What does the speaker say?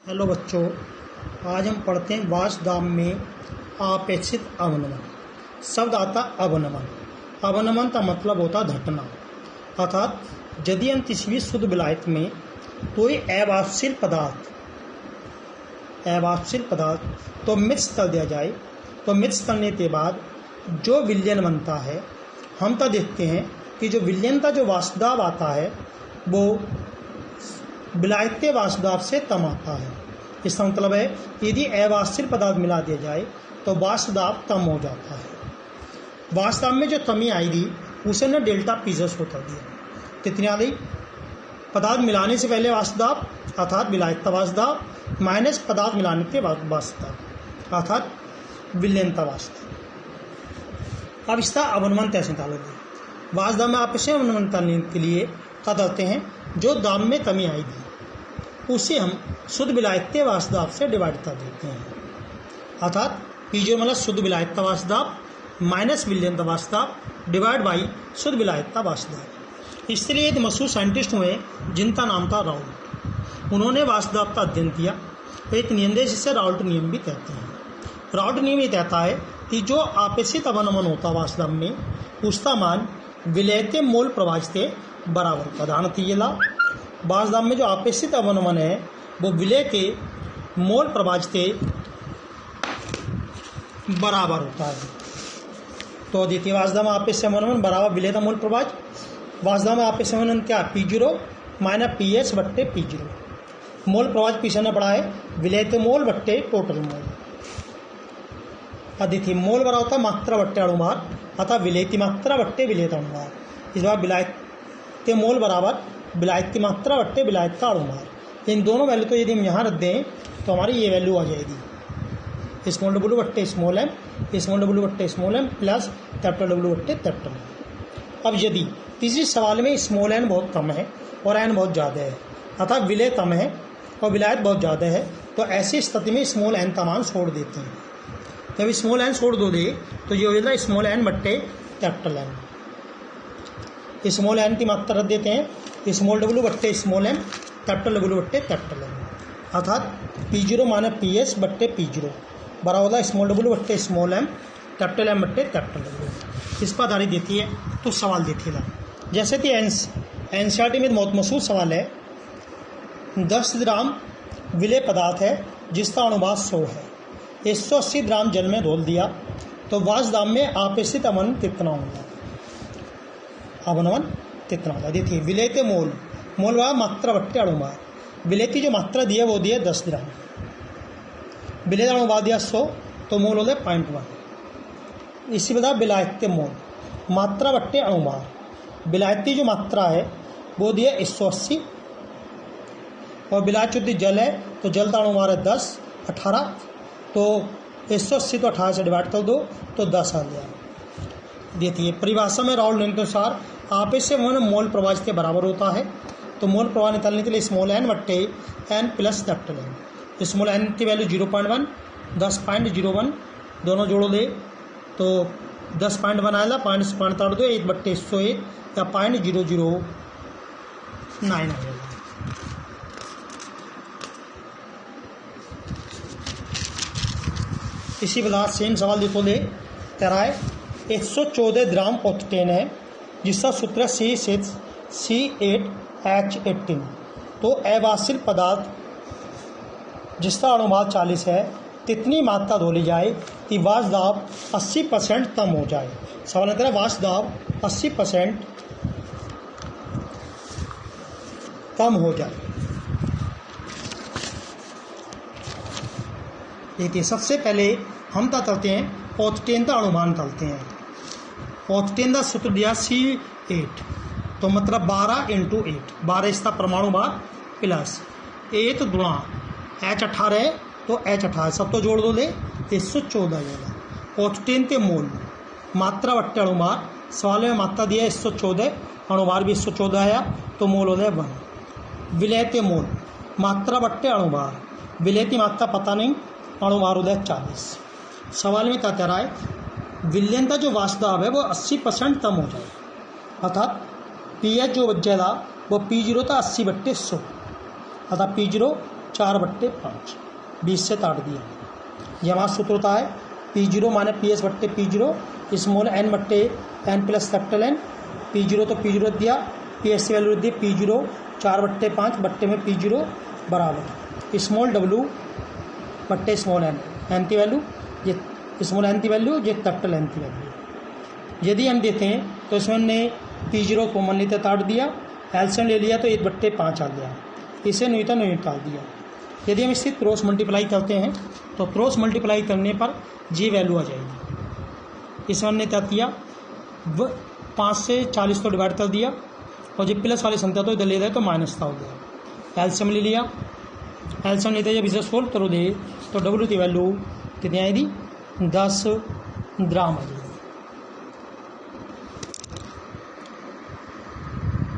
Hello बच्चों, आज हम पढ़ते हैं वाष्पदाब में आपेक्षित अवनमन। शब्द आता अवनमन। अवनमन का मतलब होता घटना, अर्थात यदि हम किसी भी शुद्ध विलायक में कोई अवाष्पशील पदार्थ तो मिक्स कर दिया जाए, तो मिक्स करने के बाद जो विलयन बनता है, हम तो देखते हैं कि जो विलयन का जो वाष्पदाब आता है वो विलायक वाष्पदाब से कम आता है। इसका मतलब है यदि अवाष्पशील पदार्थ मिला दिया जाए तो वाष्पदाब कम हो जाता है। वाष्पदाब में जो कमी आएगी उसे न डेल्टा पीजस होता दिया। कितनी आ गई? पदार्थ मिलाने से पहले वाष्पदाब अर्थात विलायक वाष्पदाब माइनस पदार्थ मिलाने के बाद वाष्पदाब अर्थात विलयनता वाष्पदाब। अब इसका अवनमन कैसे निकालोगे? वाष्पदाब में आपसे अवनमन करने के लिए क्या करते हैं, जो दाब में कमी आएगी उसे हम शुद्ध विलायक वाष्पदाब से डिवाइड कर देते हैं, अर्थात पीजो मतलब शुद्ध विलायक वाष्पदाब माइनस विलयनता वाष्पदाब डिवाइड बाई शुद्ध विलायक वाष्पदाब। इसलिए एक मशहूर साइंटिस्ट हुए जिनका नाम था राउल्ट। उन्होंने वाष्पदाब का अध्ययन किया। एक नियम है जिसे राउल्ट नियम भी कहते हैं। राउल्ट नियम ये कहता है कि जो आपेक्षित अवनमन होता वाष्पदाब में उसका मान विलय के मोल प्रवाह से बराबर प्रदान किया। वाष्पदाब में जो आपेक्षित अवनमन है वो विलय के मोल प्रवाह से बराबर होता है। तो देखिए, वाष्पदाब में आपेक्षिक अवनमन बराबर विलय का मोल प्रवाह। वाष्पदाब में आपेक्षिक अवनमन क्या? P0 माइनस PS बट्टे P0। मोल प्रवाह पीछे न पड़ा है, विलय के मोल बट्टे टोटल मोल। अब देखिए, मोल बराबर होता है मात्रा बट्टे अणुभार अर्थात विलय की मात्रा बट्टे विलय का अणुभार। इस बार विलायक के मोल बराबर विलायक की मात्रा बट्टे विलायक का अणुभार। इन दोनों वैल्यू को यदि हम यहाँ रख दें तो हमारी ये वैल्यू आ जाएगी स्मॉल डब्ल्यू बट्टे स्मॉल एम, स्मॉल डब्ल्यू बट्टे small M plus capital W बट्टे कैपिटल एम। अब यदि तीसरी सवाल में स्मॉल एन बहुत कम है और एन बहुत ज़्यादा है, अर्थात विलय कम है और विलायक बहुत ज़्यादा है, तो ऐसी स्थिति में स्मॉल एन का मान छोड़ देते हैं। जब स्मॉल एन छोड़ दो दे तो ये हो जाता है स्मॉल एन बट्टे कैपिटल एन। स्मॉल एन की मात्रा रख देते हैं स्मॉल डब्ल्यू बट्टे स्मॉल एम कैपिटल डब्ल्यू बट्टे कैपिटल एम, अर्थात P0 माइनस PS बट्टे P0 बराबर होता है स्मॉल डब्ल्यू बट्टे स्मॉल एम कैपिटल एम बट्टे कैपिटल डब्ल्यू। इस पर आधारित देती है तो सवाल देती है। जैसे कि NCERT में बहुत मशहूर सवाल है, 10 ग्राम विलय पदार्थ है जिसका अणुभार 100 है, 180 ग्राम जल में घोल दिया तो वाष्पदाब में आपेक्षित अवनमन कितना होगा? अवनमन कितना होगा? देखिए, विलय के मोल बराबर मात्रा बट्टे अणुभार। विलय की जो मात्रा दी है वो दी है 10 ग्राम, विलय का अणुभार दिया 100 तो मोल हो गया 0.1। इसी प्रकार विलायक के मोल मात्रा बट्टे अणुभार। विलायक की जो मात्रा है वो दी है 180 और विलायक शुद्ध जल है तो जल का अणुभार है 10 18, तो 180 तो 18 से डिवाइड कर दो तो 10 आ गया। देखिए, परिभाषा में राउल्ट नियम के अनुसार आपेक्षिक अवनमन मोल प्रवाह के बराबर होता है। तो मोल प्रवाह निकालने के लिए स्मॉल एन बट्टे N plus capital N. Small N की वैल्यू 0.1 10.01 दोनों जोड़ो दे तो 10.1 आएगा, पॉइंट से पॉइंट काट दो 1 बट्टे 101 या 0.009 आ जाएगा। इसी प्रकार सेम सवाल देखो दे कह है 114 ग्राम ऑक्टेन है जिसका सूत्र है C8H18। तो अवाष्पशील पदार्थ जिसका अणुभार 40 है कितनी मात्रा धोली जाए कि वाष्पदाब 80% कम हो जाए? सवाल है वाष्पदाब 80% कम हो जाए। देखिए, सबसे पहले हम क्या करते हैं, ऑक्टेन का अणुभार निकालते हैं। ऑक्टेन का सूत्र दिया C8 तो मतलब 12 × 8, 12 इसका परमाणु भार प्लस 8 गुणा H18 है तो H18 सब तो जोड़ दो दे 114 जाएगा। ऑक्टेन के मोल मात्रा बट्टे अणुभार, सवाल में मात्रा दिया 114, अणुभार भी 114 आया तो मोल हो जाए 1। विलय के मोल मात्रा बट्टे अणुभार, विलय की मात्रा पता नहीं, अणुभार हो जाए 40। सवाल में क्या कह रहा है, विलयन का जो वाष्पदाब है वो 80% कम हो जाए, अर्थात पीएच जो बचेगा वो P0 था 80/100 अर्थात P0 4/5, 20 से काट दिया। ये हमारा सूत्र होता है P0 माने PS बट्टे P0 स्मॉल n बट्टे n plus capital N। P0 तो P0 दिया, PS की वैल्यू दी P0 4/5 बट्टे में P0 बराबर स्मॉल w बट्टे स्मॉल n, n की वैल्यू ये स्मॉल n की वैल्यू ये कैपिटल N की वैल्यू। यदि हम देते हैं तो इसमें हमने P0 कॉमन लेते काट दिया, एलसीएम ले लिया तो 1/5 आ गया, इसे न्यूटन निकाल दिया। यदि हम इससे क्रॉस मल्टीप्लाई करते हैं तो क्रॉस मल्टीप्लाई करने पर जी वैल्यू आ जाएगी। इसमें हमने क्या किया 5 से 40 को डिवाइड कर दिया और जब प्लस वाली संख्या तो इधर ले रहे तो माइनस का हो गया। एलसीएम ले लिया, एलसीएम लेते जब इसे सोल्व करो दे तो डब्ल्यू की वैल्यू कितनी आएगी 10 ग्राम आ जाएगी।